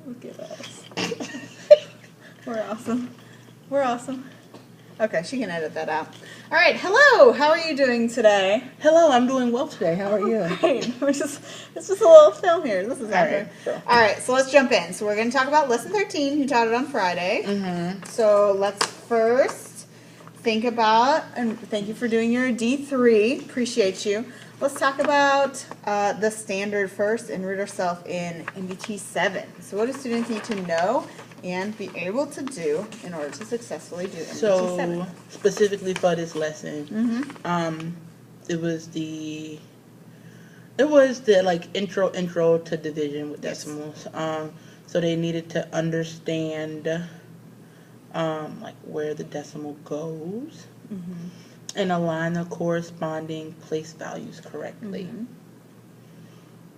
Look at us. We're awesome. We're awesome. Okay, she can edit that out. All right, hello. How are you doing today? Hello, I'm doing well today. How are you? Great. It's just a little film here. This is Alright, sure. All right, so let's jump in. So we're going to talk about lesson 13. You taught it on Friday. Mm-hmm. So let's first think about, and thank you for doing your D3. Appreciate you. Let's talk about the standard first and root ourselves in MBT 7. So what do students need to know and be able to do in order to successfully do MBT 7? So, specifically for this lesson, it was the like intro to division with decimals. So they needed to understand like where the decimal goes and align the corresponding place values correctly.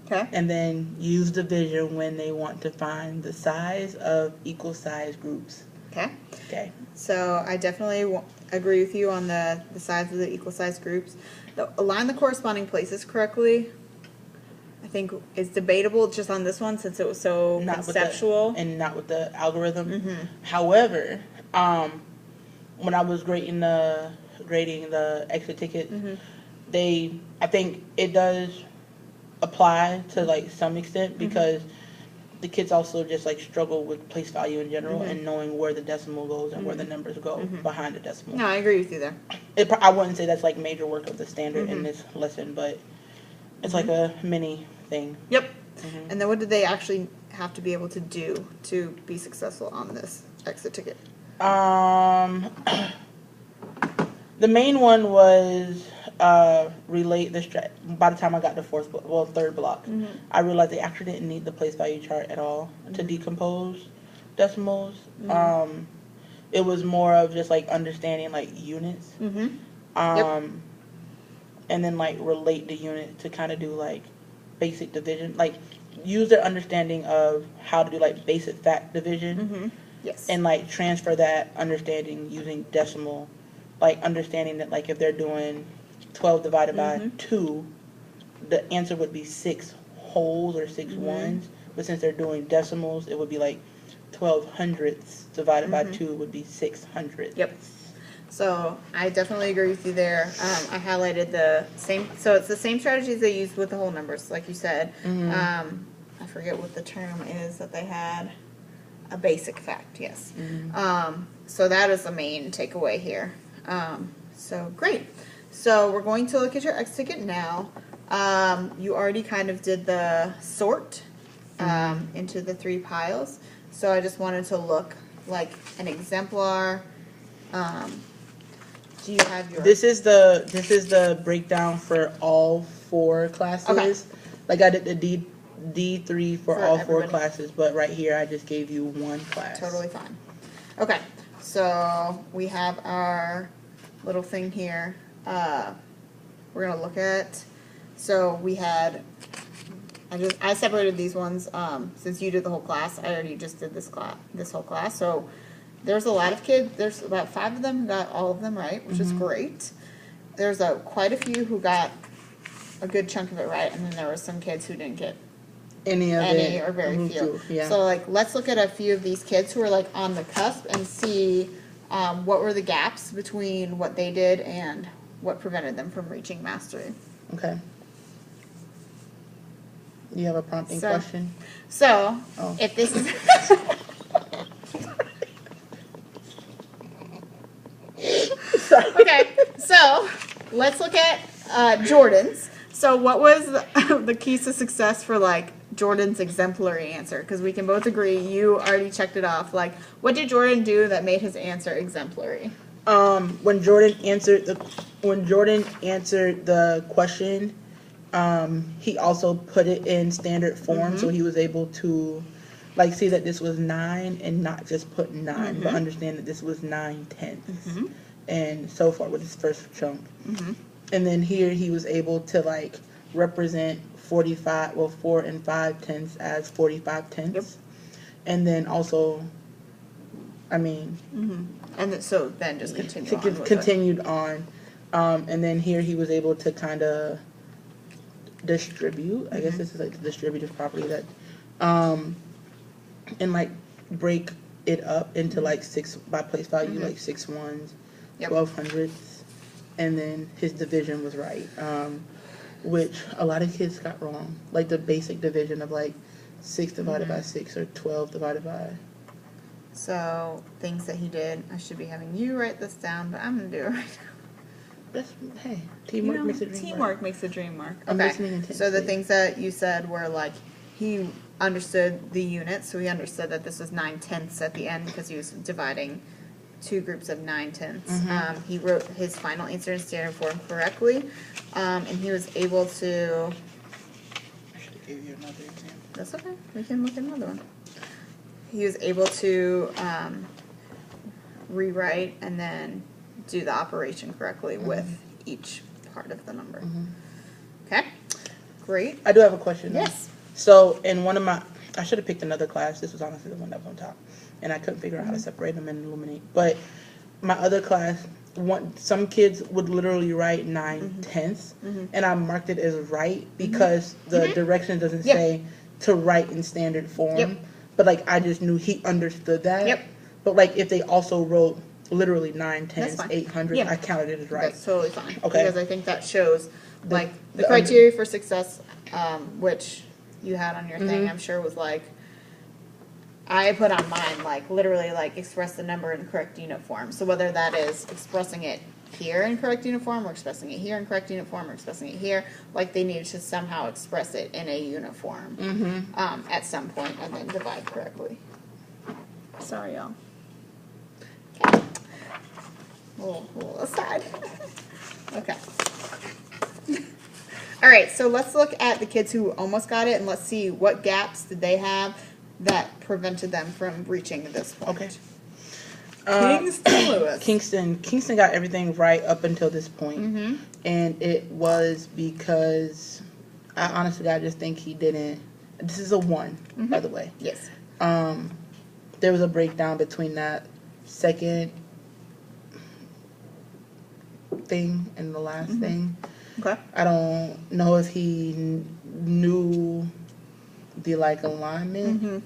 Okay. And then use division when they want to find the size of equal size groups. Okay. Okay. So I definitely agree with you on the size of the equal size groups. Align the corresponding places correctly, I think, is debatable just on this one since it was so conceptual. Not with the algorithm. However, when I was grading the exit tickets, I think it does apply to like some extent because the kids also just like struggle with place value in general and knowing where the decimal goes and where the numbers go behind the decimal. No, I agree with you there. I wouldn't say that's like major work of the standard in this lesson, but it's like a mini thing. Yep. And then what did they actually have to be able to do to be successful on this exit ticket? The main one was relate the by the time I got to third block, I realized they actually didn't need the place value chart at all to decompose decimals. It was more of just like understanding like units, and then like relate the unit to kind of do like basic division, like use their understanding of how to do like basic fact division, Yes. and like transfer that understanding using decimal. Like understanding that like if they're doing 12 divided by 2, the answer would be 6 wholes or 6 ones. But since they're doing decimals, it would be like 12 hundredths divided by 2 would be 6 hundredths. Yep. So I definitely agree with you there. I highlighted the same. So it's the same strategies they used with the whole numbers, like you said. I forget what the term is that they had. A basic fact, yes. So that is the main takeaway here. So great. So we're going to look at your X ticket now. You already kind of did the sort into the 3 piles. So I just wanted to look like an exemplar. Do you have your? This is the breakdown for all 4 classes. Okay. Like I did the D3 for all everybody. 4 classes, but right here I just gave you 1 class. Totally fine. Okay, so we have our little thing here. We're gonna look at. So we had. I separated these ones since you did the whole class. I already just did this whole class. So there's a lot of kids. There's about 5 of them who got all of them right, which is great. There's quite a few who got a good chunk of it right, and then there were some kids who didn't get any or very few. Yeah. So like let's look at a few of these kids who are like on the cusp and see what were the gaps between what they did and what prevented them from reaching mastery. Okay. You have a prompting question? So if this is okay, so let's look at Jordan's. So what was the keys to success for like Jordan's exemplary answer? Because we can both agree you already checked it off. Like, what did Jordan do that made his answer exemplary? When Jordan answered the question, he also put it in standard form, so he was able to like see that this was 9 and not just put 9, but understand that this was 9/10, and so far with his first chunk. And then here he was able to like represent 4 and 5/10 as 45/10, and then also, I mean, and so then just continued on, and then here he was able to kind of distribute. I guess this is like the distributive property that and like break it up into like 6 by place value, like 6 ones, 12 hundredths, and then his division was right, which a lot of kids got wrong, like the basic division of like 6 divided by 6 or 12 divided by. So things that he did, I should be having you write this down, but I'm gonna do it right now. Hey, teamwork makes a dream Teamwork makes a dream work. I'm Okay. listening intensely. So the things that you said were like he understood the units, so he understood that this was 9/10 at the end because he was dividing 2 groups of 9/10. He wrote his final answer in standard form correctly, and he was able to. I should have gave you another example. That's okay. We can look at another one. He was able to rewrite and then do the operation correctly with each part of the number. Okay, great. I do have a question. Yes. So in one of my, I should have picked another class. This was honestly the one that was on top, and I couldn't figure out how to separate them and illuminate. But my other class, some kids would literally write 9/10, and I marked it as right because the direction doesn't say to write in standard form. But like I just knew he understood that. But like if they also wrote literally 9/10, 800, I counted it as right. That's totally fine. Okay. Because I think that shows like the criteria for success, which you had on your thing, I'm sure was like, I put on mine, like literally like express the number in correct unit form. So whether that is expressing it here in correct unit form or expressing it here in correct unit form or expressing it here, like they needed to somehow express it in a unit form at some point and then divide correctly. Sorry, y'all. Okay. We'll aside. Okay. All right, so let's look at the kids who almost got it, and let's see what gaps did they have that prevented them from reaching this point. Okay. Kingston Lewis. Kingston got everything right up until this point. And it was because I honestly, I just think he didn't. This is a 1, by the way. Yes. There was a breakdown between that second thing and the last thing. Okay. I don't know if he knew the like alignment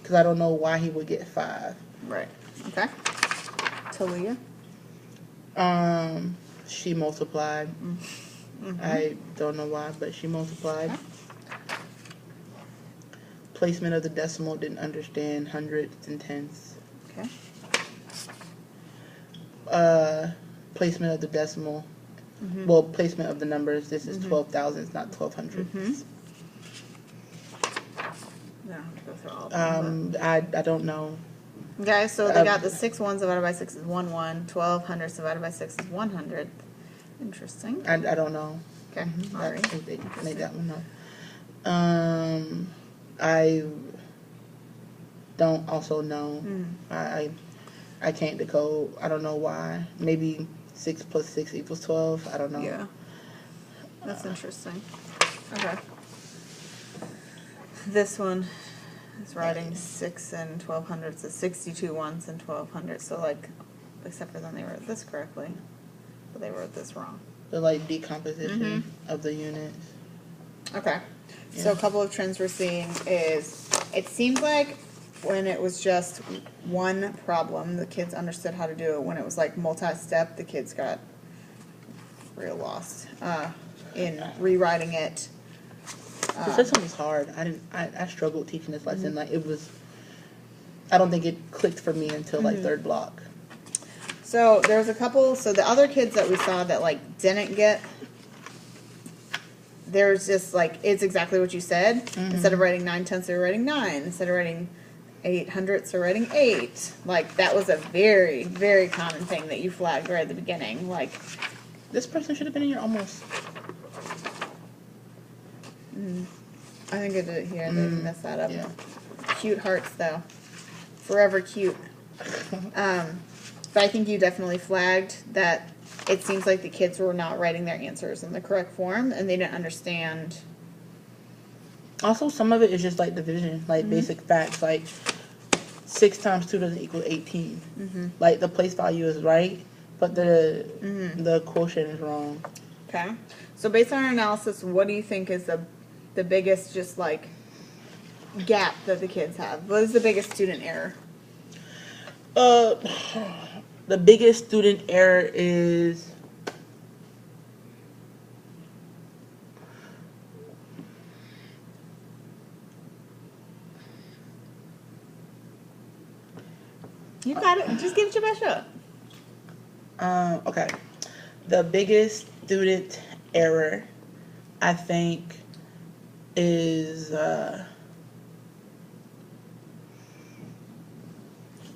because I don't know why he would get 5. Right. Okay. Talia. She multiplied. I don't know why, but she multiplied. Okay. Placement of the decimal, didn't understand hundredths and tenths. Okay. Placement of the decimal. Well, placement of the numbers. This is 12 thousandths, not 1200ths. I don't have to go through all of them. I don't know. Okay, so they got the 6 ones divided by 6 is 1 1. 12 hundredths divided by 6 is 100th. Interesting. I don't know. Okay. All right. They made that one up. I don't also know. I can't decode. I don't know why. Maybe 6 plus 6 equals 12. I don't know. Yeah. That's interesting. Okay. This one is writing 6 and 1200ths is 62 ones and 1200ths. So like, except for then they wrote this correctly, but they wrote this wrong. The like decomposition of the units. Okay. So a couple of trends we're seeing is it seems like when it was just one problem, the kids understood how to do it. When it was like multi-step, the kids got real lost in rewriting it. This lesson was hard. I struggled teaching this lesson. Like it was. I don't think it clicked for me until like 3rd block. So there was a couple. So the other kids that we saw that like didn't get. There's just like it's exactly what you said. Instead of writing 9/10, they're writing 9. Instead of writing 800ths, they're writing 8. Like that was a very, very common thing that you flagged right at the beginning. Like this person should have been in your almost. I think I did it here. They messed that up. Yeah. Cute hearts though, forever cute. But I think you definitely flagged that. It seems like the kids were not writing their answers in the correct form, and they didn't understand. Also, some of it is just like division, like basic facts, like 6 times 2 doesn't equal 18. Like the place value is right, but the quotient is wrong. Okay. So based on our analysis, what do you think is the biggest just like gap that the kids have? What is the biggest student error? The biggest student error is You got it. Just give it your best shot. okay. The biggest student error, I think, is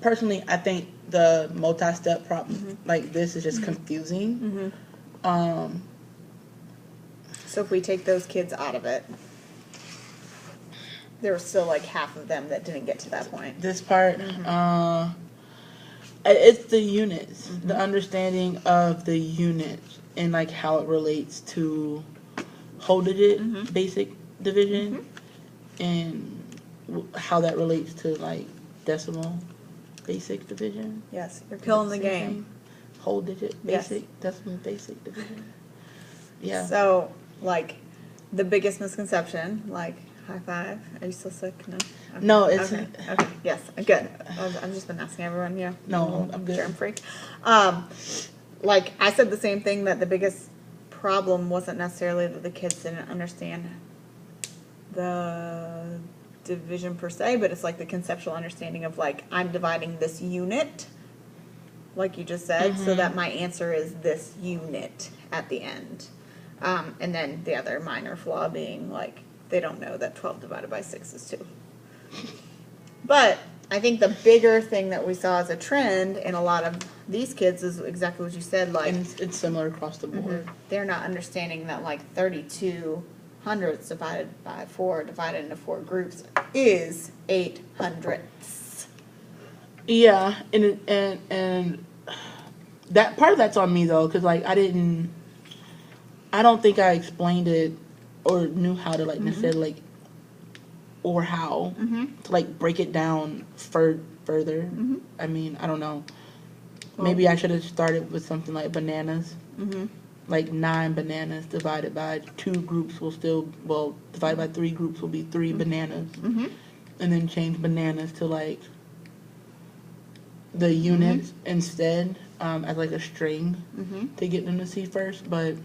personally, I think the multi-step problem like this is just confusing. So if we take those kids out of it, there was still like half of them that didn't get to that point. This part, it's the units, the understanding of the units and like how it relates to whole digit basic division and how that relates to like decimal basic division. Yes, you're killing the Same game. thing. Whole digit Yes. basic decimal basic division. Yeah. So, like, the biggest misconception, like, high five. Are you still sick? No. Okay. No, it's okay. Okay. Yes. Good. I've just been asking everyone. Yeah. No, I'm good. Germ freak. Like I said, the same thing, that the biggest problem wasn't necessarily that the kids didn't understand the division per se, but it's like the conceptual understanding of like, I'm dividing this unit, like you just said, so that my answer is this unit at the end. And then the other minor flaw being like, they don't know that 12 divided by 6 is 2. But I think the bigger thing that we saw as a trend in a lot of these kids is exactly what you said, like, And it's similar across the board. they're not understanding that like 32 hundredths divided by 4 divided into 4 groups is 8 hundredths. Yeah, and that part of that's on me though, because like I don't think I explained it or knew how to like necessarily like or how to like break it down further. I mean, I don't know. Maybe I should have started with something like bananas. Like 9 bananas divided by 2 groups will still, well, divided by 3 groups will be 3 bananas. And then change bananas to like the units instead as like a string to get them to see first. But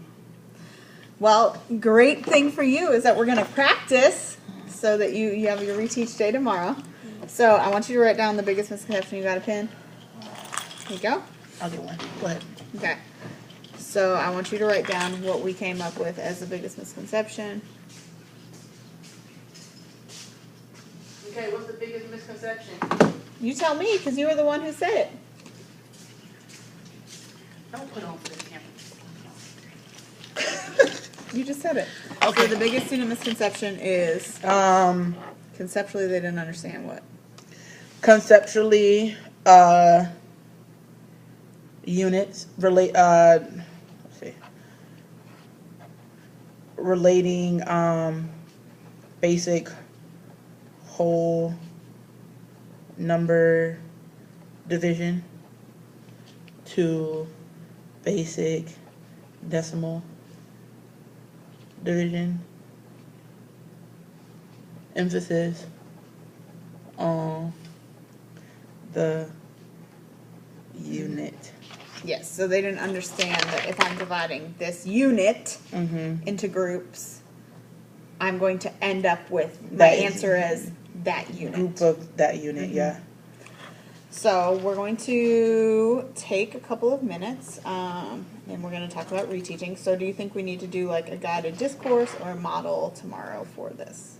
Well, great thing for you is that we're going to practice so that you have your reteach day tomorrow. So I want you to write down the biggest misconception. You got a pen? Here you go. I'll get one. Go ahead. Okay. So I want you to write down what we came up with as the biggest misconception. Okay, what's the biggest misconception? You tell me, because you were the one who said it. Don't put on for this camera. You just said it. Okay. So the biggest student misconception is conceptually they didn't understand what? Conceptually, units relate. Let's see. Relating basic whole number division to basic decimal division. Emphasis on the unit. Yes, so they didn't understand that if I'm dividing this unit into groups, I'm going to end up with my That is- answer as that unit. Group of that unit, yeah. So we're going to take a couple of minutes and we're going to talk about reteaching. So do you think we need to do like a guided discourse or a model tomorrow for this?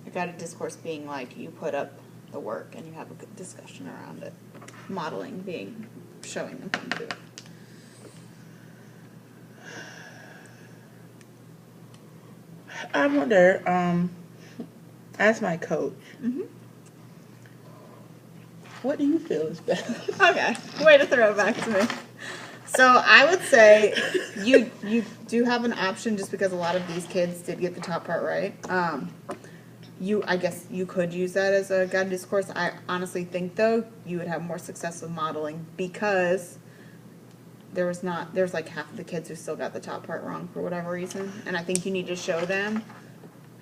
A guided discourse being like you put up the work and you have a good discussion around it. Modeling being showing them how to do it. I wonder, as my coach, what do you feel is best? Okay, way to throw it back to me. So I would say you do have an option just because a lot of these kids did get the top part right. I guess you could use that as a guided discourse. I honestly think though you would have more success with modeling because there's like half of the kids who still got the top part wrong for whatever reason, and I think you need to show them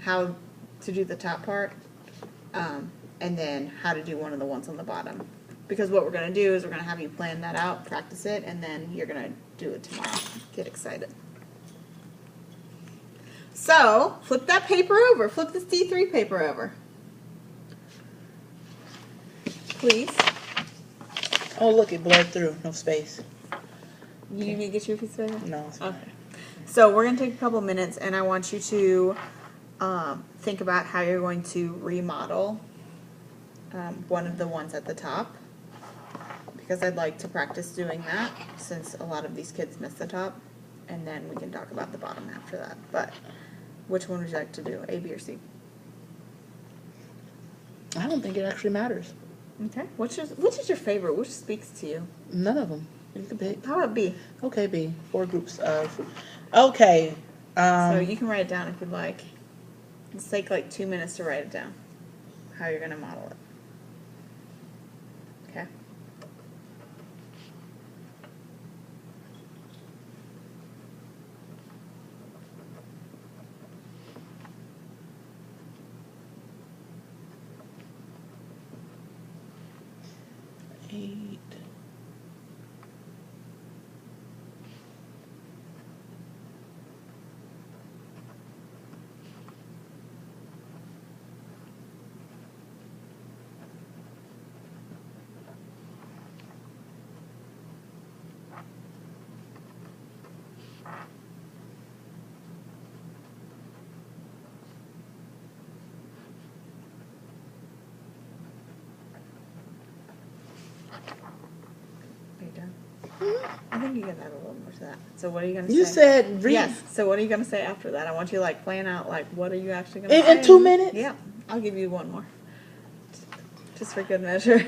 how to do the top part, and then how to do one of the ones on the bottom. Because what we're going to do is we're going to have you plan that out, practice it, and then you're going to do it tomorrow. Get excited. So, flip that paper over. Flip this D3 paper over. Please. Oh, look, it bled through. No space. You need me to get you a piece of paper? No, it's fine. Okay. So we're going to take a couple minutes, and I want you to think about how you're going to remodel one of the ones at the top, because I'd like to practice doing that since a lot of these kids miss the top, and then we can talk about the bottom after that. But which one would you like to do, A, B, or C? I don't think it actually matters. Okay. Which is your favorite? Which speaks to you? None of them. You can pick. How about B? Okay, B. 4 groups of. Okay. So you can write it down if you'd like. Let's take like 2 minutes to write it down. How you're going to model it. Okay. Eight. Are you done? I think you can add a little more to that. So what are you going to say? You said read. Yes. So what are you going to say after that? I want you to like plan out like what are you actually going to say? In 2 minutes? Yeah. I'll give you one more. Just for good measure.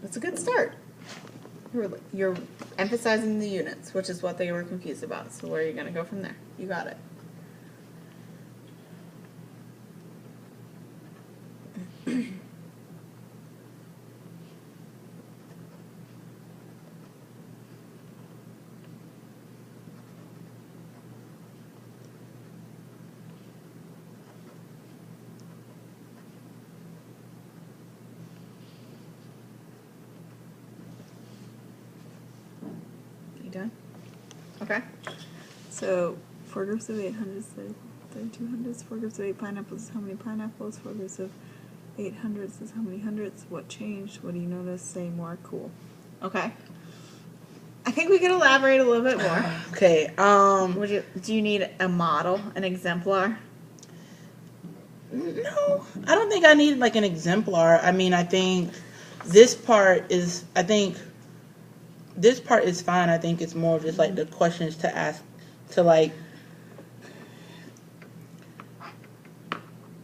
That's a good start. You're emphasizing the units, which is what they were confused about. So where are you going to go from there? You got it. You done? Okay. So 4 groups of 800s, 3200s. 4 groups of 8 pineapples is how many pineapples. 4 groups of 800s is how many hundreds. What changed? What do you notice? Say more. Cool. Okay. I think we could elaborate a little bit more. Okay. Do you need a model, an exemplar? No, I don't think I need like an exemplar. I mean, I think this part is. This part is fine. I think it's more just like the questions to ask, to like.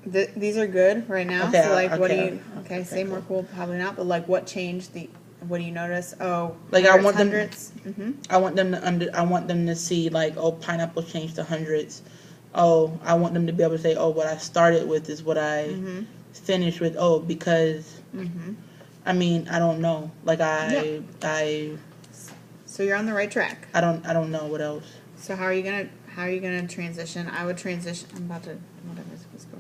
These are good right now. Okay, So like, what do okay, you? Okay, okay, say more cool. cool. Probably not. But like, what changed? What do you notice? Oh, Like I want hundreds. them. I want them to I want them to see like, oh, pineapple changed to hundreds. Oh, I want them to be able to say, oh, what I started with is what I finished with. Oh, because. I mean, I don't know. Like So you're on the right track. I don't know what else. So how are you gonna transition? I would transition. I'm about to. Whatever.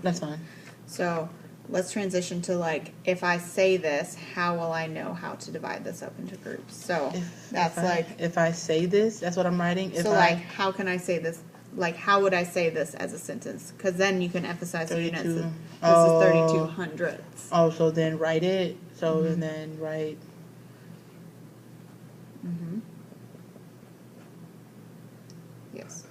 That's fine. So let's transition to like, if I say this, how will I know how to divide this up into groups? So If I say this, that's what I'm writing. How can I say this? Like, how would I say this as a sentence? Because then you can emphasize the units. This is 32 hundredths. Oh, so then write it. So and then write. Yes.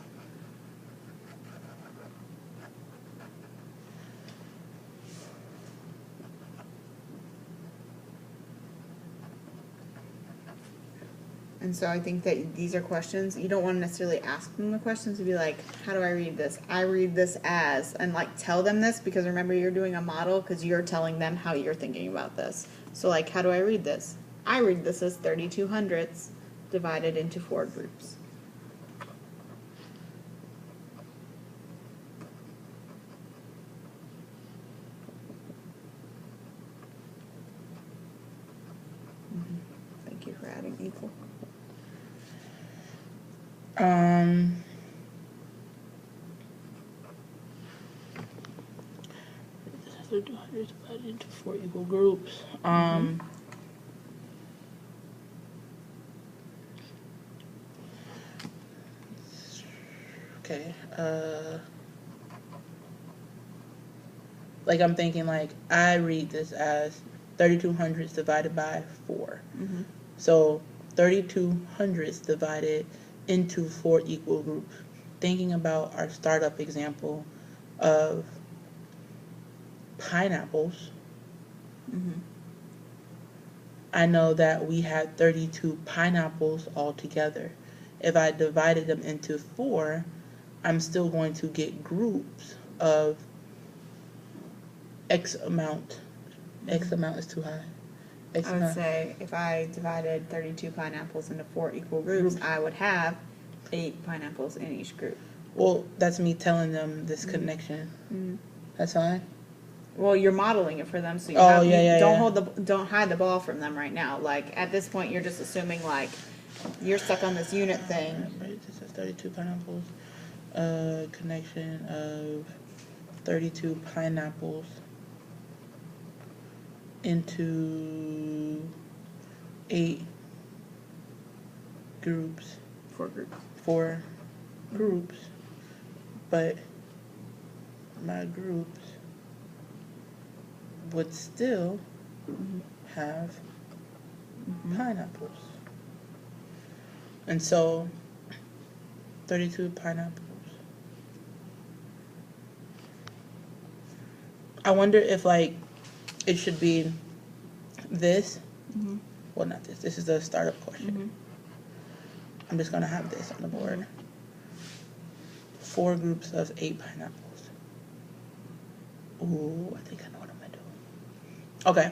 And so I think that these are questions. You don't want to necessarily ask them the questions to be like, how do I read this? I read this as, and like tell them this, because remember you're doing a model because you're telling them how you're thinking about this. So like, how do I read this? I read this as 32 hundredths divided into 4 groups. Thank you for adding equal. Divided into 4 equal groups. Okay. Like I'm thinking, like I read this as 32 hundredths divided by 4. So 32 hundredths divided into 4 equal groups. Thinking about our startup example of pineapples, I know that we had 32 pineapples altogether. If I divided them into 4, I'm still going to get groups of X amount. X amount is too high. I would say if I divided 32 pineapples into 4 equal groups, I would have 8 pineapples in each group. Well, that's me telling them this connection. That's fine. Well, you're modeling it for them, so you don't hide the ball from them right now. Like at this point, you're just assuming like you're stuck on this unit thing. Right, this is 32 pineapples. Connection of 32 pineapples into 8 groups. 4 groups. 4 groups, but my groups would still have pineapples. And so 32 pineapples. I wonder if like it should be this. Well, not this. This is the startup question. I'm just going to have this on the board. 4 groups of 8 pineapples. Ooh, I think I know what I'm going to do. Okay.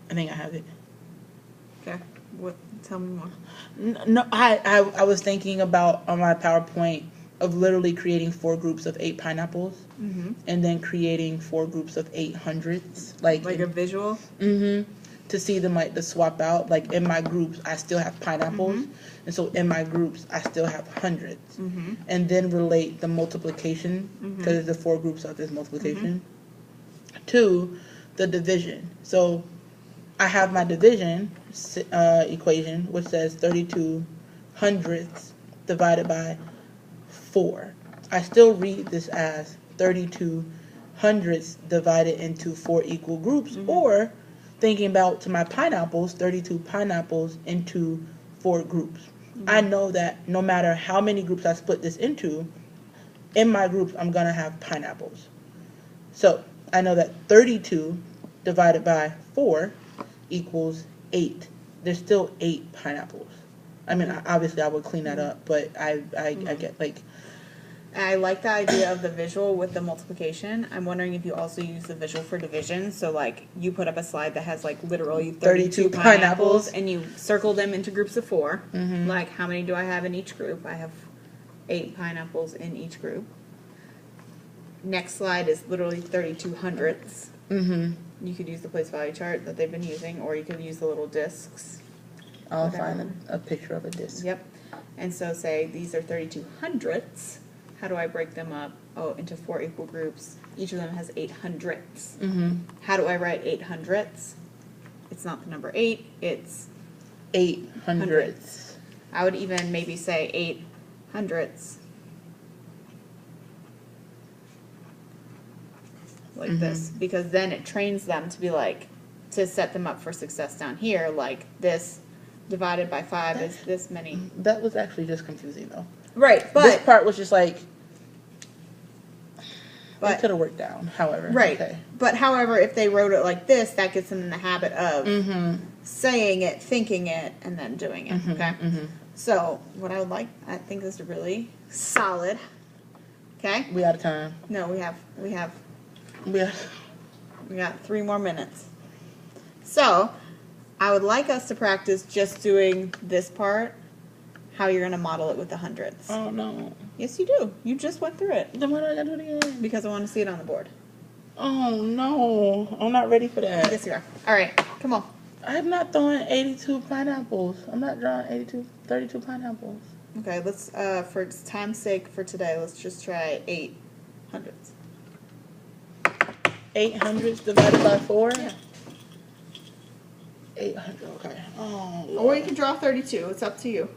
I think I have it. Okay. What? Tell me more. No, I was thinking about on my PowerPoint of literally creating 4 groups of 8 pineapples and then creating 4 groups of 800ths. Like a visual? To see them like to swap out. Like in my groups, I still have pineapples. And so in my groups, I still have hundreds. And then relate the multiplication, because the 4 groups of this multiplication, to the division. So I have my division equation, which says 32 hundredths divided by 4. I still read this as 32 hundredths divided into 4 equal groups, or thinking about to my pineapples, 32 pineapples into 4 groups. I know that no matter how many groups I split this into, in my groups I'm going to have pineapples. So I know that 32 divided by 4 equals 8. There's still 8 pineapples. I mean, obviously I would clean that up, but I get like... I like the idea of the visual with the multiplication. I'm wondering if you also use the visual for division. So, like, you put up a slide that has, like, literally 32 pineapples, and you circle them into groups of 4. Like, how many do I have in each group? I have 8 pineapples in each group. Next slide is literally 32 hundredths. You could use the place value chart that they've been using, or you could use the little discs. I'll find a picture of a disc. Yep. And so say these are 32 hundredths. How do I break them up? Oh, into 4 equal groups. Each of them has 8 hundredths. How do I write 8 hundredths? It's not the number 8, it's 8 hundredths. I would even maybe say 8 hundredths. Like this. Because then it trains them to be like, to set them up for success down here. Like this divided by 5 is this many. That was actually just confusing though. Right, but... This part was just like... It could have worked down, however. Right. Okay. But however, if they wrote it like this, that gets them in the habit of saying it, thinking it, and then doing it. Okay? So, what I would like, I think this is really solid. Okay? We out of time. No, we got 3 more minutes. So, I would like us to practice just doing this part, how you're going to model it with the hundredths. Oh, no. Yes, you do. You just went through it. Then why do I gotta do it again? Because I want to see it on the board. Oh, no. I'm not ready for that. Yes, you are. All right. Come on. I'm not throwing 82 pineapples. I'm not drawing 32 pineapples. Okay, let's, for time's sake for today, let's just try 8 hundredths. 8 hundredths divided by 4? Yeah. 800, okay. Oh, Or Lord. you can draw 32. It's up to you.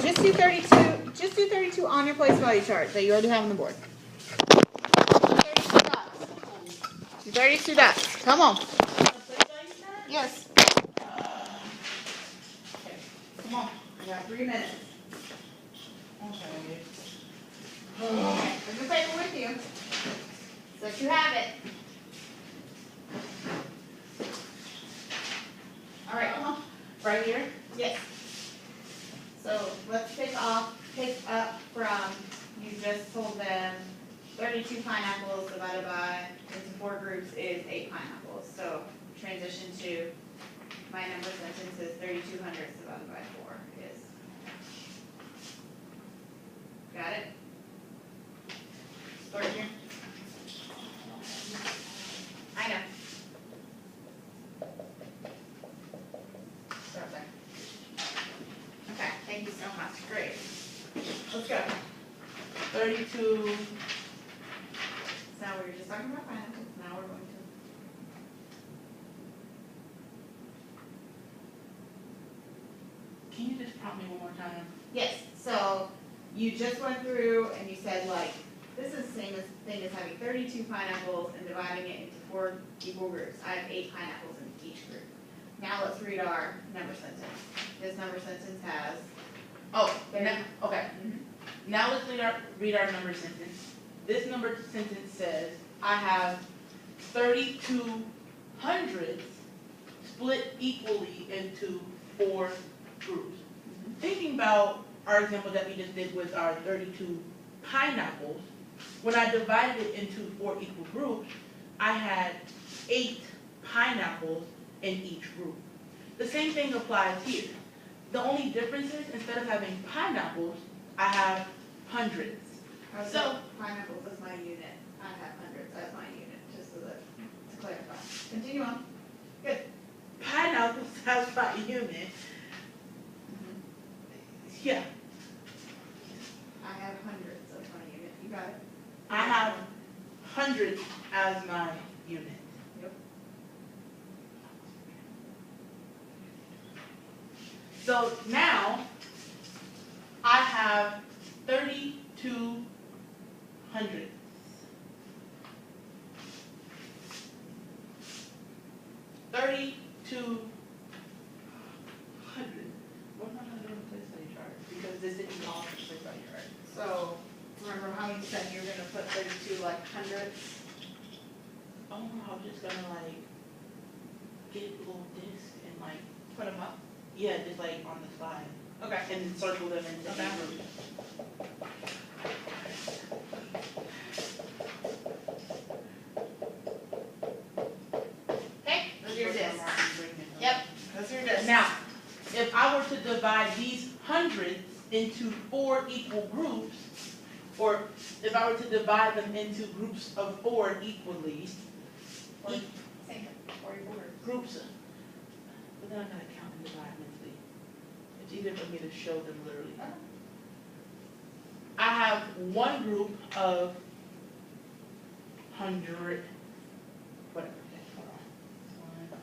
Just do 32. Just do 32 on your place value chart that you already have on the board. 32 dots. Do 32 dots. Come on. Yes. Come on. You got 3 minutes. Okay. Bring the paper with you so that you have it. All right. Right here? Yes. So let's pick up from, you just told them 32 pineapples divided by into 4 groups is 8 pineapples. So transition to my number sentence is 32 hundredths divided by 4 is. Got it? Start here. I know. Start there. Okay, thank you so much. Great. Let's go. 32. So we were just talking about pineapples. Now we're going to. Can you just prompt me one more time? Yes. So you just went through and you said like this is the same thing as having 32 pineapples and dividing it into 4 equal groups. I have 8 pineapples in each group. Now let's read our number sentence. This number sentence has. Okay. Now let's read our number sentence. This number sentence says, I have 32 hundredths split equally into 4 groups. Thinking about our example that we just did with our 32 pineapples, when I divided it into 4 equal groups, I had 8 pineapples in each group. The same thing applies here. The only difference is instead of having pineapples, I have hundreds. So pineapples is my unit. I have hundreds as my unit, just so that to clarify. Continue on. Good. Pineapples as my unit. Yeah. I have hundreds as my unit. You got it. I have hundreds as my unit. Yep. So now I have 32 hundredths. 32 hundred. What am I not doing the place value chart? Because this isn't all the place value chart. So remember how you said you were gonna put 32 like hundredths? Oh, I'm just gonna like get a little disc and like Put them up. yeah, just like on the slide Okay. and then circle them into Okay. each group. Okay. Those are your discs. Yep. Those are your discs. Now, if I were to divide these hundredths into 4 equal groups, or if I were to divide them into groups of 4 equally, Same thing. 44. groups, but then I gotta count and divide mentally. It's easier for me to show them literally. I have one group of 100, whatever. Okay, hold on. 1,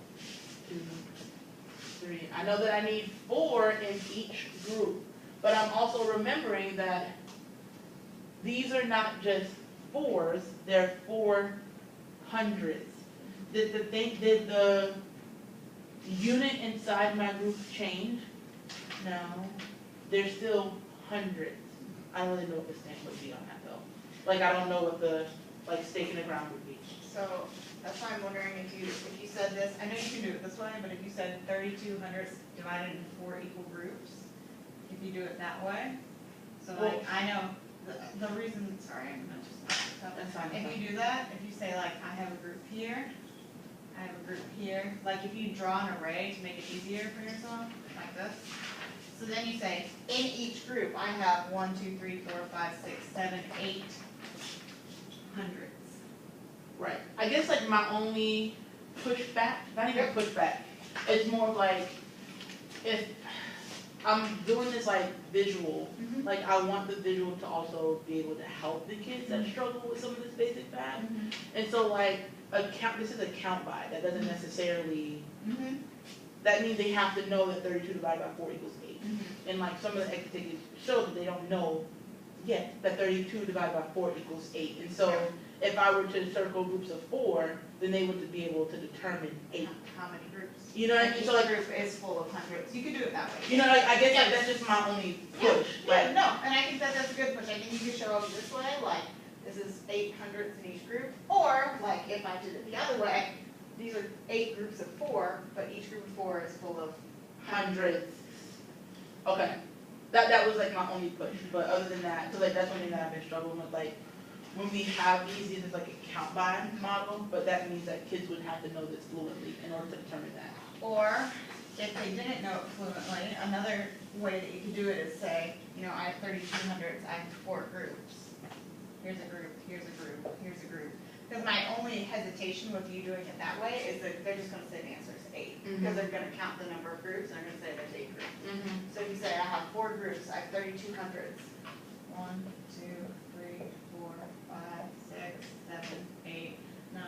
2, 3. I know that I need 4 in each group, but I'm also remembering that these are not just 4s; they're 4 hundredths. Did the unit inside my group change? No, they're still hundredths. I don't really know what the stamp would be on that though. Like I don't know what the stake in the ground would be. So that's why I'm wondering if you said this. I know you can do it this way, but if you said 32 hundredths divided into 4 equal groups, if you do it that way. So like I know the reason. Sorry, I'm not just. That's fine. If you do that, if you say like I have a group here, I have a group here. Like if you draw an array to make it easier for yourself, like this. So then you say, in each group, I have 1, 2, 3, 4, 5, 6, 7, 8 hundredths. Right. I guess like my only pushback, not even pushback. It's more of like, if I'm doing this like visual, like I want the visual to also be able to help the kids that struggle with some of this basic math. And so like, this is a count by, that doesn't necessarily, that means they have to know that 32 divided by 4 equals 8. And like some of the activities show that they don't know yet that 32 divided by 4 equals 8. And so if I were to circle groups of 4, then they would be able to determine 8. How many groups? You know what I mean? Each So like, group is full of hundreds. You could do it that way. you know, like I guess like that's just my only push. Yeah, no, and I think that that's a good push. I think you could show up this way, like this is 8 hundredths in each group, or like if I did it the other way, these are 8 groups of 4, but each group of 4 is full of hundreds. Okay. That was like my only push. But other than that, so like that's one thing that I've been struggling with. Like when we have these is like a count by model, but that means that kids would have to know this fluently in order to determine that. Or if they didn't know it fluently, another way that you could do it is say, you know, I have 32 hundredths, I have 4 groups. Here's a group, here's a group, here's a group. Because my only hesitation with you doing it that way is that they're just going to say the answer is 8. Because they're going to count the number of groups and they're going to say there's 8 groups. So if you say I have 4 groups, I have 32 hundredths. 1, 2, 3, 4, 5, 6, 7, 8, 9,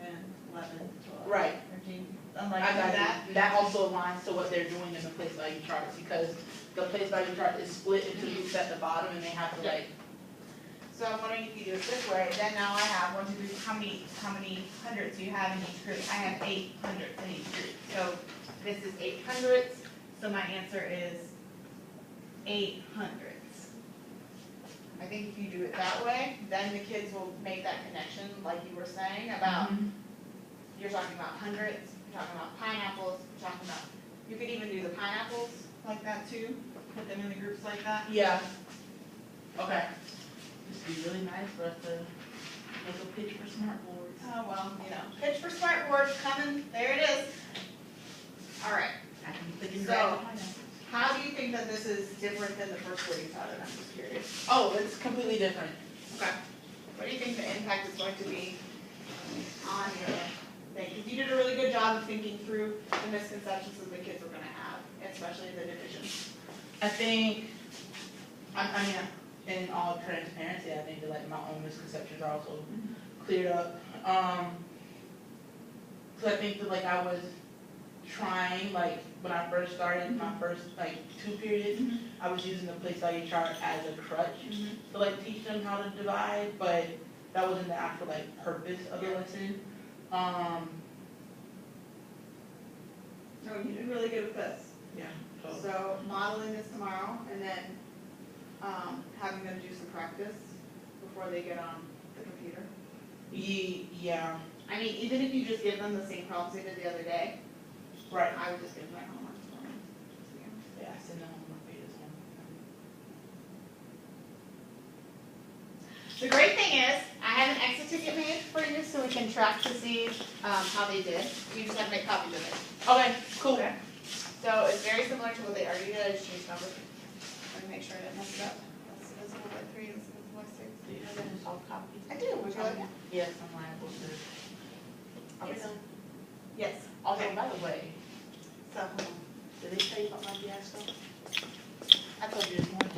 10, 11, 12, Right. 13. Like I got that. that also aligns to what they're doing in the place value charts, because the place value chart is split into groups at the bottom and they have to like. So I'm wondering if you do it this way, then now I have 1, 2, 3, how many hundredths do you have in each group? I have 8 hundredths in each group. So this is 8 hundredths, so my answer is 8 hundredths. I think if you do it that way, then the kids will make that connection, like you were saying, about, you're talking about hundredths, you're talking about pineapples, you're talking about, you could even do the pineapples like that too, put them in the groups like that. Yeah. Okay. This would be really nice for us to make a pitch for smart boards. Oh, well, you know, pitch for smart boards coming, there it is. All right, I can be thinking So- back behind that. how do you think that this is different than the first way you taught it? I'm just curious. Oh, it's completely different. Okay. What do you think the impact is going to be on your thing? Because you did a really good job of thinking through the misconceptions that the kids were going to have, especially the division. I think, I mean, in all transparency, I think that like my own misconceptions are also cleared up. So I think that like I was trying, like when I first started my first like 2 periods, I was using the place value chart as a crutch to like teach them how to divide, but that wasn't the actual like purpose of the lesson. No, you did really good with this. Yeah. So modeling this tomorrow and then having them do some practice before they get on the computer. Yeah. I mean, even if you just give them the same problems they did the other day, Right. I would just give them their homework. Yeah, send them homework pages home. The great thing is, I have an exit ticket made for you so we can track to see how they did. You just have to make copies of it. Okay, cool. Okay. So it's very similar to what they already did, I just changed numbers. Let me make sure I didn't mess it up. This is 1.3, this is 1.6. Do you have any soft copies? I do, would you like that? Yes, I'm liable to. Are we Yes. done? Yes. Also, by the way, So, hold on. did they tell you about my fiasco? I told you this morning.